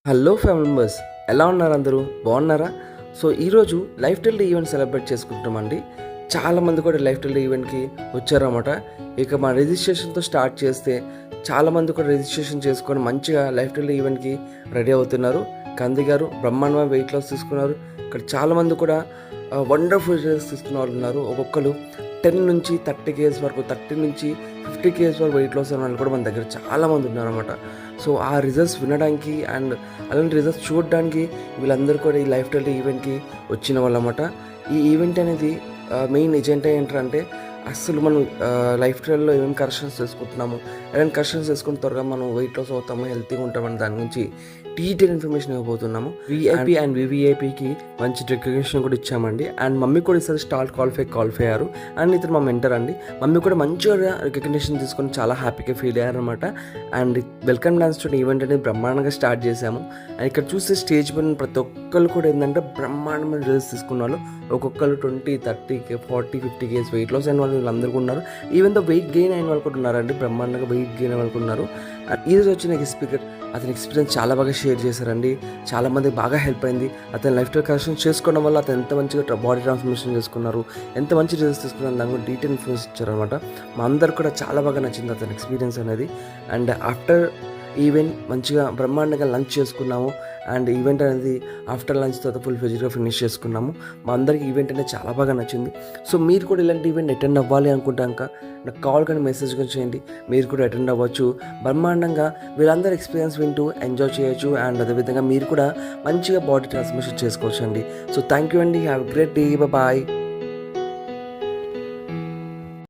Hello family members, ఎలా ఉన్నారు? అందరూ బాగున్నారా? సో ఈరోజు లైఫ్ టైల్ ఈవెంట్ సెలబ్రేట్ చేసుకుంటామండి. చాలామంది కూడా లైఫ్ టైల్ ఈవెంట్కి వచ్చారన్నమాట. ఇక మా రిజిస్ట్రేషన్తో స్టార్ట్ చేస్తే చాలామంది కూడా రిజిస్ట్రేషన్ చేసుకొని మంచిగా లైఫ్ టైల్ ఈవెంట్కి రెడీ అవుతున్నారు. కంది గారు బ్రహ్మాండమైన వెయిట్ లాస్ తీసుకున్నారు. ఇక్కడ చాలామంది కూడా వండర్ఫుల్ రిజల్ట్స్ తీసుకున్న వాళ్ళు ఉన్నారు. ఒక్కొక్కరు 10 నుంచి 30 కేజీస్ వరకు, 30 నుంచి 50 కేజీస్ వరకు వెయిట్ లాస్ అయిన వాళ్ళు కూడా మన దగ్గర చాలామంది ఉన్నారన్నమాట. సో ఆ రిజల్ట్స్ వినడానికి అండ్ అలాంటి రిజల్ట్స్ చూడడానికి వీళ్ళందరూ కూడా ఈ లైఫ్ టైల్ ఈవెంట్కి వచ్చిన వాళ్ళు అన్నమాట. ఈ ఈవెంట్ అనేది మెయిన్ ఎజెండా ఏంటంటే అసలు మనం లైఫ్ స్టైల్లో ఏమేమి కరెక్షన్స్ చేసుకుంటున్నాము, ఎలాంటి కరెక్షన్స్ చేసుకుని త్వరగా మనం వెయిట్ లాస్ అవుతాము, హెల్తీగా ఉంటామని దాని గురించి డీటెయిల్ ఇన్ఫర్మేషన్ ఇవ్వబోతున్నాము. విఐపి అండ్ వివిఐపికి మంచి రికగ్నిషన్ కూడా ఇచ్చామండి. అండ్ మమ్మీ కూడా ఈసారి స్టార్ క్వాలిఫై అయ్యారు. అండ్ ఇతను మా మెంటర్ అండి. మమ్మీ కూడా మంచిగా రికగ్నిషన్ తీసుకొని చాలా హ్యాపీగా ఫీల్ అయ్యారనమాట. And welcome dance to event అనేది బ్రహ్మాండంగా స్టార్ట్ చేశాము. అండ్ ఇక్కడ చూస్తే స్టేజ్ పైన ప్రతి ఒక్కరు కూడా ఏంటంటే బ్రహ్మాండమైన రిజల్ట్స్ తీసుకున్న వాళ్ళు, ఒక్కొక్కరు 20, 30, 40, 50 కేజీస్ వెయిట్ లాస్ అయిన వాళ్ళు వీళ్ళందరూ కూడా ఉన్నారు. ఈవెన్ దో వెయిట్ గెయిన్ అయిన వాళ్ళు కూడా ఉన్నారండి. బ్రహ్మాండంగా వెయిట్ గెయిన్ అయిన వాళ్ళు ఉన్నారు. ఈరోజు వచ్చిన స్పీకర్ అతని ఎక్స్పీరియన్స్ చాలా బాగా షేర్ చేశారండి. చాలామంది బాగా హెల్ప్ అయింది. అతని లైఫ్ స్టైల్ కరెక్షన్ చేసుకోవడం వల్ల అతను ఎంత మంచిగా బాడీ ట్రాన్స్ఫర్మేషన్ చేసుకున్నారు, ఎంత మంచి రిజల్ట్స్ తీసుకున్నారు, దాని గురించి డీటెయిల్ ఇన్ఫర్మేషన్ ఇచ్చారనమాట. మా అందరు కూడా చాలా బాగా నచ్చింది అతని ఎక్స్పీరియన్స్ అనేది. అండ్ ఆఫ్టర్ ఈవెంట్ మంచిగా బ్రహ్మాండంగా లంచ్ చేసుకున్నాము. అండ్ ఈవెంట్ అనేది ఆఫ్టర్ లంచ్ తర్వాత ఫుల్ ఫెజ్గా ఫినిష్ చేసుకున్నాము. మా అందరికి ఈవెంట్ అనేది చాలా బాగా నచ్చింది. సో మీరు కూడా ఇలాంటి ఈవెంట్ అటెండ్ అవ్వాలి అనుకుంటాక నాకు కాల్ కానీ మెసేజ్ కానీ చేయండి. మీరు కూడా అటెండ్ అవ్వచ్చు. బ్రహ్మాండంగా వీళ్ళందరూ ఎక్స్పీరియన్స్ వింటూ ఎంజాయ్ చేయొచ్చు. అండ్ అదేవిధంగా మీరు కూడా మంచిగా బాడీ ట్రాన్స్ఫర్మేషన్ చేసుకోవచ్చు అండి. సో థ్యాంక్ యూ అండి. Have a great day. Bye.